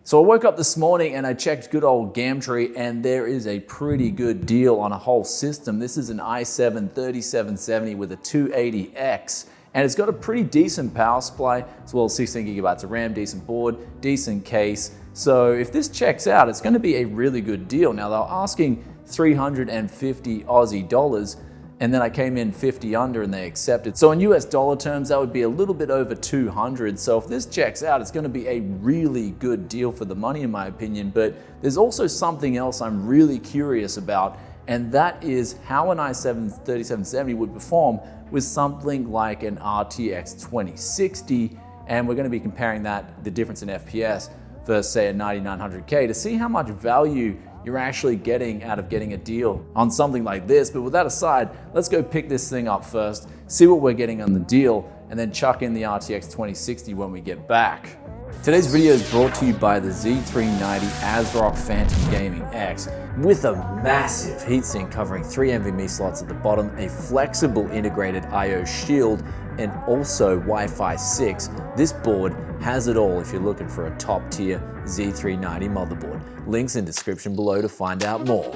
So I woke up this morning and I checked good old Gumtree, and there is a pretty good deal on a whole system. This is an i7-3770 with a 280X, and it's got a pretty decent power supply, as well as 16 gigabytes of RAM, decent board, decent case. So if this checks out, it's going to be a really good deal. Now they're asking 350 Aussie dollars, and then I came in 50 under and they accepted. So in US dollar terms, that would be a little bit over 200. So if this checks out, it's going to be a really good deal for the money in my opinion. But there's also something else I'm really curious about, and that is how an i7-3770 would perform with something like an RTX 2060. And we're going to be comparing that, the difference in FPS versus say a 9900K, to see how much value you're actually getting out of getting a deal on something like this. But with that aside, let's go pick this thing up first, see what we're getting on the deal, and then chuck in the RTX 2060 when we get back. Today's video is brought to you by the Z390 ASRock Phantom Gaming X. With a massive heatsink covering 3 NVMe slots at the bottom, a flexible integrated I/O shield, and also Wi-Fi 6, this board has it all if you're looking for a top-tier Z390 motherboard. Links in description below to find out more.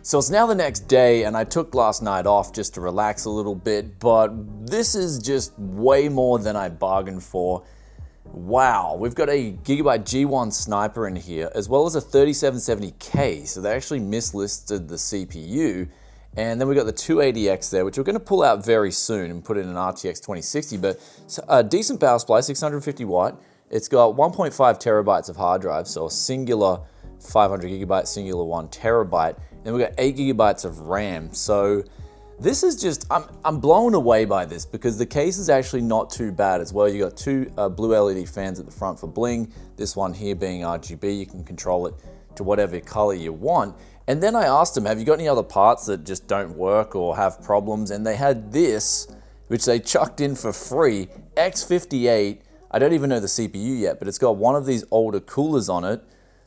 So it's now the next day, and I took last night off just to relax a little bit, but this is just way more than I bargained for. Wow, we've got a Gigabyte G1Sniper in here, as well as a 3770K, so they actually mislisted the CPU. And then we've got the 280X there, which we're going to pull out very soon and put in an RTX 2060, but a decent power supply, 650 watt. It's got 1.5 terabytes of hard drive, so a singular 500 gigabyte, singular 1 terabyte. Then we've got 8 gigabytes of RAM. So this is just, I'm blown away by this because the case is actually not too bad as well. You got two blue LED fans at the front for bling. This one here being RGB, you can control it to whatever color you want. And then I asked them, have you got any other parts that just don't work or have problems? And they had this, which they chucked in for free, X58. I don't even know the CPU yet, but it's got one of these older coolers on it.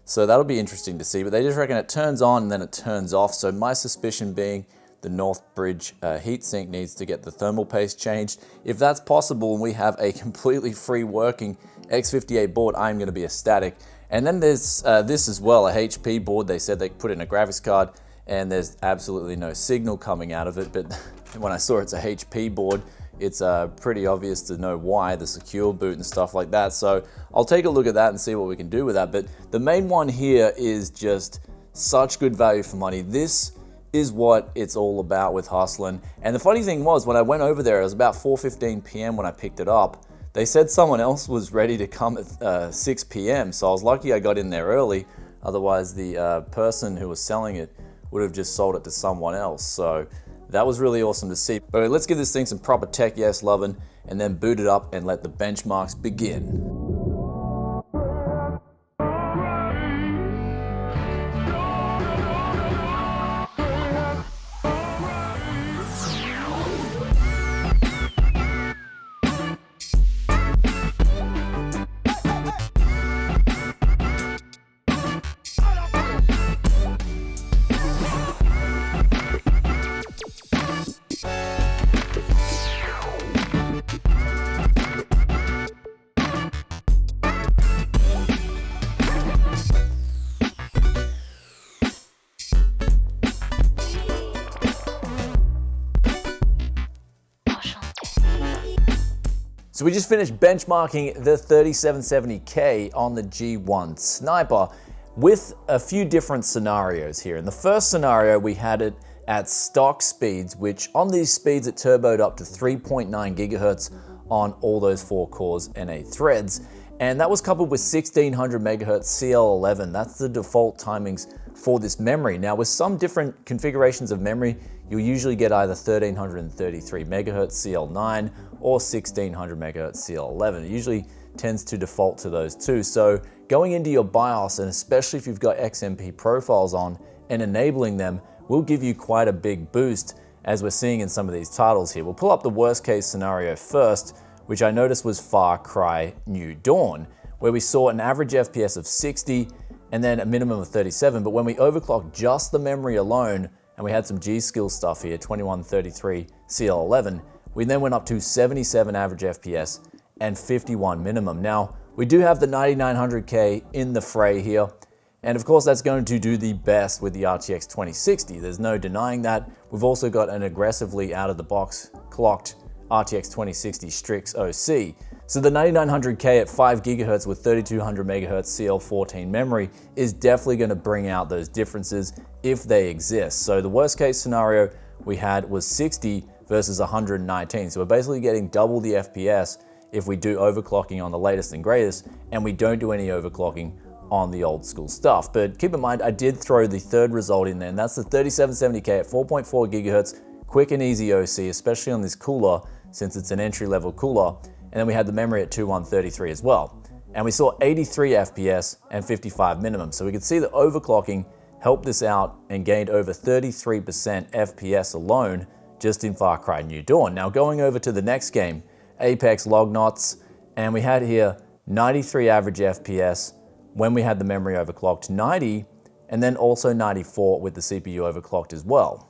So that'll be interesting to see, but they just reckon it turns on and then it turns off. So my suspicion being the North Bridge heatsink needs to get the thermal paste changed. If that's possible and we have a completely free working X58 board, I'm gonna be ecstatic. And then there's this as well, a HP board. They said they put in a graphics card and there's absolutely no signal coming out of it. But when I saw it's a HP board, it's pretty obvious to know why, the secure boot and stuff like that. So I'll take a look at that and see what we can do with that. But the main one here is just such good value for money. This is what it's all about with hustling. And the funny thing was, when I went over there, it was about 4:15 p.m. when I picked it up. They said someone else was ready to come at 6 p.m. So I was lucky I got in there early. Otherwise, the person who was selling it would have just sold it to someone else. So that was really awesome to see. But let's give this thing some proper tech yes loving and then boot it up and let the benchmarks begin. So we just finished benchmarking the 3770K on the G1Sniper with a few different scenarios here. In the first scenario, we had it at stock speeds, which on these speeds it turboed up to 3.9 gigahertz on all those 4 cores and 8 threads. And that was coupled with 1600 megahertz CL11. That's the default timings for this memory. Now with some different configurations of memory, you'll usually get either 1333 megahertz CL9 or 1600 megahertz CL11. It usually tends to default to those two. So going into your BIOS, and especially if you've got XMP profiles on and enabling them, will give you quite a big boost, as we're seeing in some of these titles here. We'll pull up the worst case scenario first, which I noticed was Far Cry New Dawn, where we saw an average FPS of 60 and then a minimum of 37. But when we overclocked just the memory alone, and we had some G-Skill stuff here, 2133CL11, we then went up to 77 average FPS and 51 minimum. Now, we do have the 9900K in the fray here, and of course that's going to do the best with the RTX 2060. There's no denying that. We've also got an aggressively out-of-the-box clocked RTX 2060 Strix OC. So the 9900K at 5 GHz with 3200 MHz CL14 memory is definitely going to bring out those differences if they exist. So the worst case scenario we had was 60 versus 119. So we're basically getting double the FPS if we do overclocking on the latest and greatest, and we don't do any overclocking on the old school stuff. But keep in mind, I did throw the third result in there, and that's the 3770K at 4.4 GHz, quick and easy OC, especially on this cooler, since it's an entry-level cooler. And then we had the memory at 2133 as well. And we saw 83 FPS and 55 minimum. So we could see that overclocking helped this out and gained over 33% FPS alone just in Far Cry New Dawn. Now going over to the next game, Apex Lognots, and we had here 93 average FPS when we had the memory overclocked, 90, and then also 94 with the CPU overclocked as well.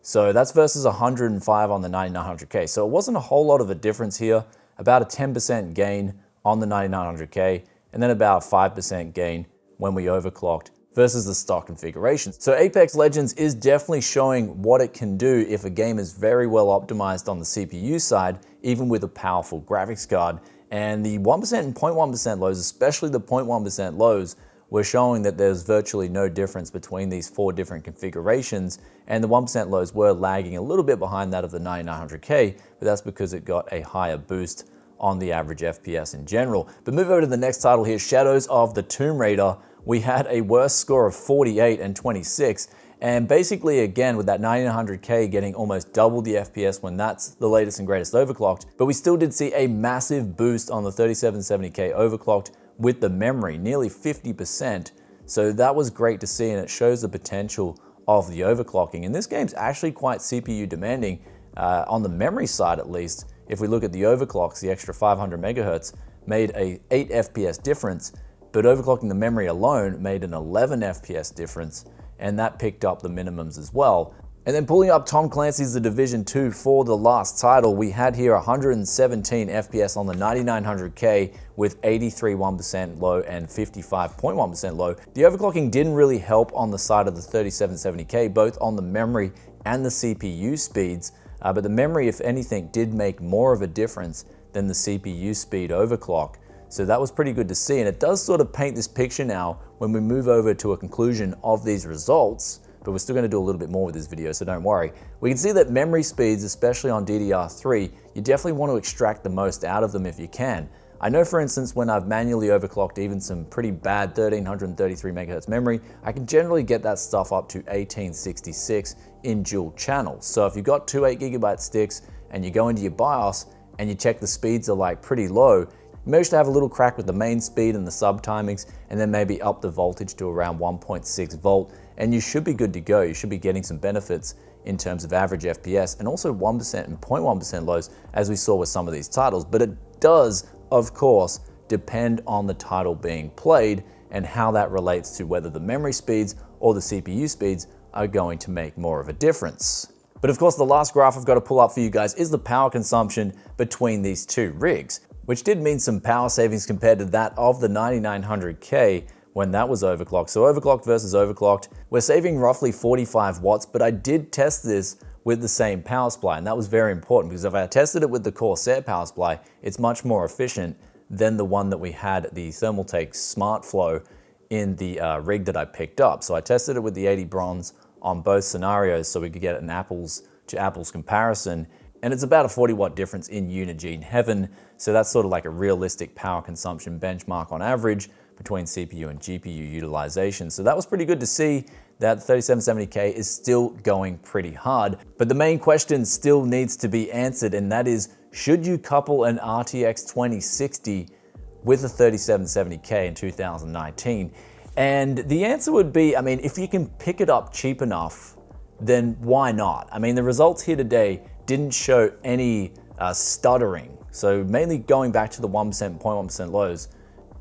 So that's versus 105 on the 9900K. So it wasn't a whole lot of a difference here. About a 10% gain on the 9900K, and then about 5% gain when we overclocked versus the stock configuration. So Apex Legends is definitely showing what it can do if a game is very well optimized on the CPU side, even with a powerful graphics card. And the 1% and 0.1% lows, especially the 0.1% lows, were showing that there's virtually no difference between these 4 different configurations, and the 1% lows were lagging a little bit behind that of the 9900K, but that's because it got a higher boost on the average FPS in general. But move over to the next title here, Shadows of the Tomb Raider. We had a worse score of 48 and 26, and basically again with that 9900K getting almost double the FPS when that's the latest and greatest overclocked, but we still did see a massive boost on the 3770K overclocked with the memory, nearly 50%. So that was great to see, and it shows the potential of the overclocking. And this game's actually quite CPU demanding on the memory side at least. If we look at the overclocks, the extra 500 megahertz made a 8 FPS difference, but overclocking the memory alone made an 11 FPS difference, and that picked up the minimums as well. And then pulling up Tom Clancy's The Division 2 for the last title, we had here 117 FPS on the 9900K with 83 1% low and 55.1% low. The overclocking didn't really help on the side of the 3770K, both on the memory and the CPU speeds, but the memory, if anything, did make more of a difference than the CPU speed overclock. So that was pretty good to see, and it does sort of paint this picture now when we move over to a conclusion of these results. But we're still going to do a little bit more with this video, so don't worry. We can see that memory speeds, especially on DDR3, you definitely want to extract the most out of them if you can. I know, for instance, when I've manually overclocked even some pretty bad 1333 MHz memory, I can generally get that stuff up to 1866 in dual channels. So if you've got two 8GB sticks and you go into your BIOS and you check the speeds are like pretty low, you manage to have a little crack with the main speed and the sub timings, and then maybe up the voltage to around 1.6 volt, and you should be good to go. You should be getting some benefits in terms of average FPS and also 1% and 0.1% lows, as we saw with some of these titles. But it does, of course, depend on the title being played and how that relates to whether the memory speeds or the CPU speeds are going to make more of a difference. But of course, the last graph I've got to pull up for you guys is the power consumption between these two rigs, which did mean some power savings compared to that of the 9900K when that was overclocked. So overclocked versus overclocked, we're saving roughly 45 watts, but I did test this with the same power supply, and that was very important because if I tested it with the Corsair power supply, it's much more efficient than the one that we had, the Thermaltake SmartFlow, in the rig that I picked up. So I tested it with the 80 Bronze on both scenarios so we could get an apples to apples comparison, and it's about a 40 watt difference in Unigine heaven. So that's sort of like a realistic power consumption benchmark on average between CPU and GPU utilization. So that was pretty good to see that 3770K is still going pretty hard. But the main question still needs to be answered, and that is, should you couple an RTX 2060 with a 3770K in 2019? And the answer would be, I mean, if you can pick it up cheap enough, then why not? I mean, the results here today didn't show any stuttering. So mainly going back to the 1%, 0.1% lows,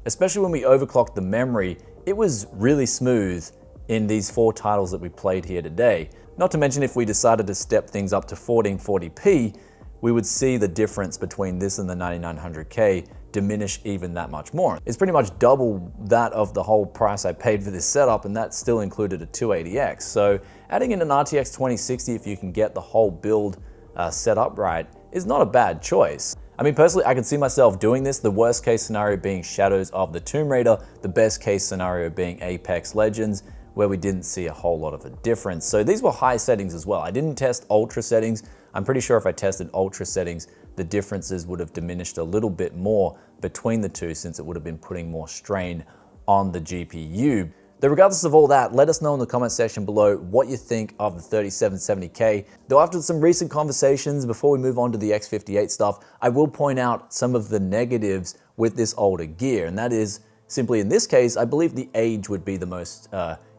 especially when we overclocked the memory, it was really smooth in these 4 titles that we played here today. Not to mention if we decided to step things up to 1440p, we would see the difference between this and the 9900K diminish even that much more. It's pretty much double that of the whole price I paid for this setup, and that still included a 280X. So adding in an RTX 2060, if you can get the whole build set up right, is not a bad choice. I mean, personally, I could see myself doing this, the worst case scenario being Shadows of the Tomb Raider, the best case scenario being Apex Legends, where we didn't see a whole lot of a difference. So these were high settings as well. I didn't test ultra settings. I'm pretty sure if I tested ultra settings, the differences would have diminished a little bit more between the two, since it would have been putting more strain on the GPU. Though regardless of all that, let us know in the comment section below what you think of the 3770K. Though after some recent conversations, before we move on to the X58 stuff, I will point out some of the negatives with this older gear, and that is simply in this case, I believe the age would be the most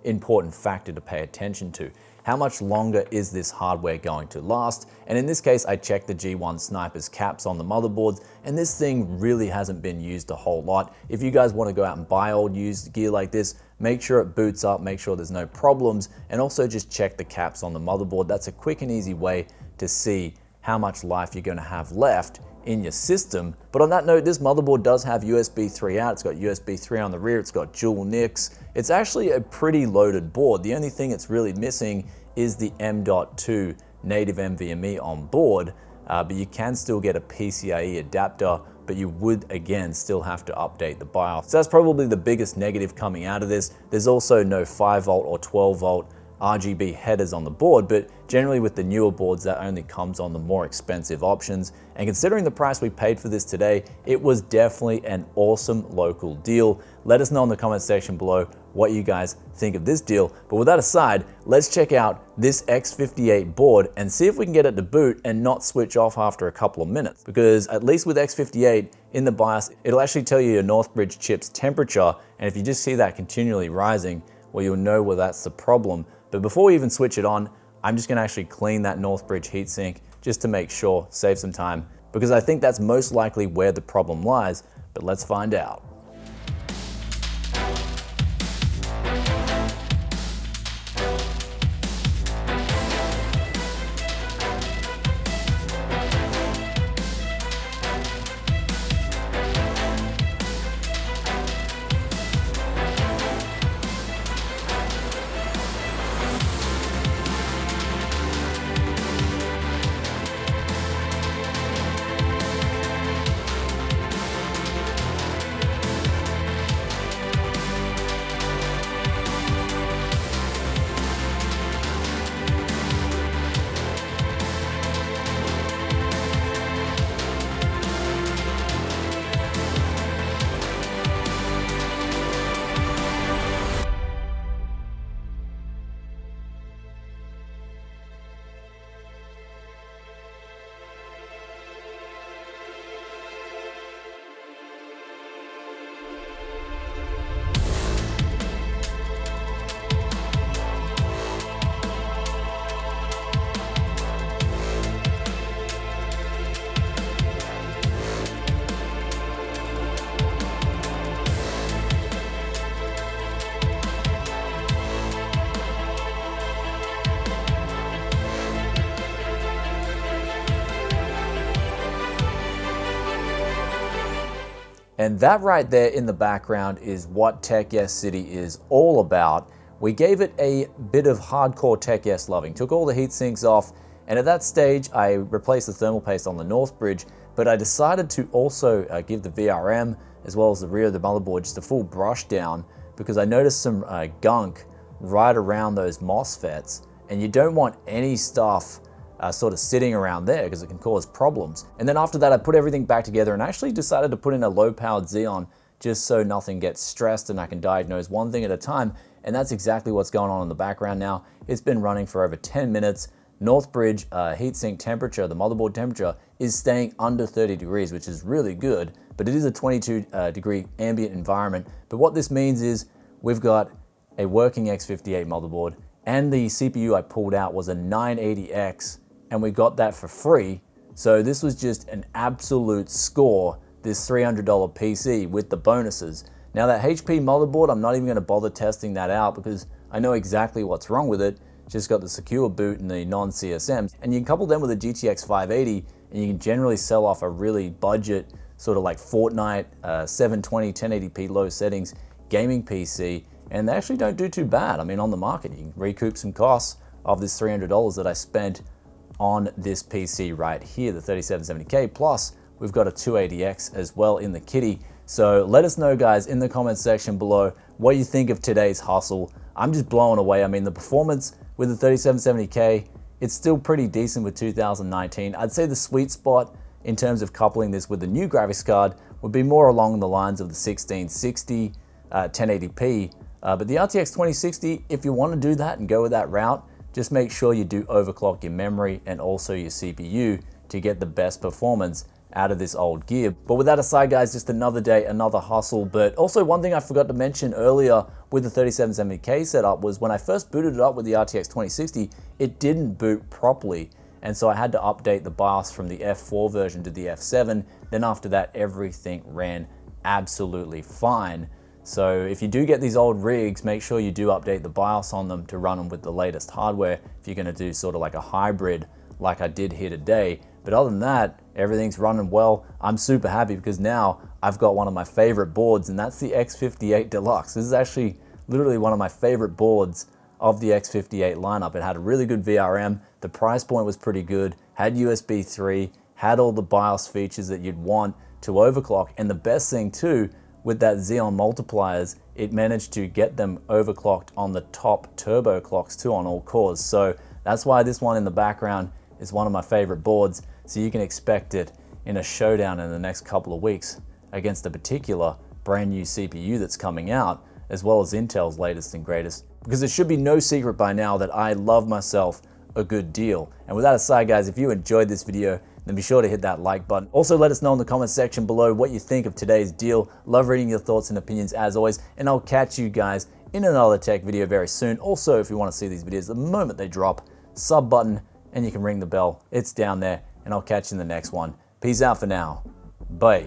important factor to pay attention to. How much longer is this hardware going to last? And in this case, I checked the G1Sniper's caps on the motherboards, and this thing really hasn't been used a whole lot. If you guys want to go out and buy old used gear like this, make sure it boots up, make sure there's no problems, and also just check the caps on the motherboard. That's a quick and easy way to see how much life you're going to have left in your system. But on that note, this motherboard does have USB 3 out. It's got USB 3 on the rear. It's got dual NICs. It's actually a pretty loaded board. The only thing it's really missing is the M.2 native NVMe on board, but you can still get a PCIe adapter, but you would again still have to update the BIOS. So that's probably the biggest negative coming out of this. There's also no 5V or 12V RGB headers on the board, but generally with the newer boards, that only comes on the more expensive options. And considering the price we paid for this today, it was definitely an awesome local deal. Let us know in the comment section below what you guys think of this deal. But with that aside, let's check out this X58 board and see if we can get it to boot and not switch off after a couple of minutes. Because at least with X58 in the BIOS, it'll actually tell you your Northbridge chip's temperature. And if you just see that continually rising, well, you'll know where that's the problem. But before we even switch it on, I'm just gonna actually clean that Northbridge heatsink just to make sure, save some time, because I think that's most likely where the problem lies, but let's find out. And that right there in the background is what Tech Yes City is all about. We gave it a bit of hardcore Tech Yes loving, took all the heat sinks off, and at that stage I replaced the thermal paste on the Northbridge, but I decided to also give the VRM as well as the rear of the motherboard just a full brush down, because I noticed some gunk right around those MOSFETs, and you don't want any stuff sort of sitting around there because it can cause problems. And then after that, I put everything back together and actually decided to put in a low-powered Xeon just so nothing gets stressed and I can diagnose one thing at a time. And that's exactly what's going on in the background now. It's been running for over 10 minutes. Northbridge heatsink temperature, the motherboard temperature, is staying under 30 degrees, which is really good, but it is a 22 degree ambient environment. But what this means is we've got a working X58 motherboard, and the CPU I pulled out was a 980X, and we got that for free So this was just an absolute score, this $300 PC with the bonuses. Now that HP motherboard, I'm not even gonna bother testing that out because I know exactly what's wrong with it. Just got the secure boot and the non-CSMs. And you can couple them with a GTX 580 and you can generally sell off a really budget, sort of like Fortnite, 720, 1080p low settings gaming PC. And they actually don't do too bad. I mean, on the market, you can recoup some costs of this $300 that I spent on this PC right here, the 3770K. Plus, we've got a 280X as well in the kitty. So let us know, guys, in the comments section below what you think of today's hustle. I'm just blown away. I mean, the performance with the 3770K, it's still pretty decent with 2019. I'd say the sweet spot in terms of coupling this with the new graphics card would be more along the lines of the 1660 1080p. But the RTX 2060, if you want to do that and go with that route, just make sure you do overclock your memory and also your CPU to get the best performance out of this old gear. But with that aside, guys, just another day, another hustle. But also one thing I forgot to mention earlier with the 3770K setup was when I first booted it up with the RTX 2060, it didn't boot properly. And so I had to update the BIOS from the F4 version to the F7. Then after that, everything ran absolutely fine. So if you do get these old rigs, make sure you do update the BIOS on them to run them with the latest hardware if you're gonna do sort of like a hybrid like I did here today. But other than that, everything's running well. I'm super happy because now I've got one of my favorite boards, and that's the X58 Deluxe. This is actually literally one of my favorite boards of the X58 lineup. It had a really good VRM, the price point was pretty good, had USB 3, had all the BIOS features that you'd want to overclock, and the best thing too, with that Xeon multipliers, it managed to get them overclocked on the top turbo clocks too on all cores. So that's why this one in the background is one of my favorite boards. So you can expect it in a showdown in the next couple of weeks against a particular brand new CPU that's coming out, as well as Intel's latest and greatest. Because it should be no secret by now that I love myself a good deal. And with that aside, guys, if you enjoyed this video, then be sure to hit that like button. Also, let us know in the comment section below what you think of today's deal. Love reading your thoughts and opinions as always, and I'll catch you guys in another tech video very soon. Also, if you want to see these videos the moment they drop, sub button, and you can ring the bell. It's down there, and I'll catch you in the next one. Peace out for now. Bye.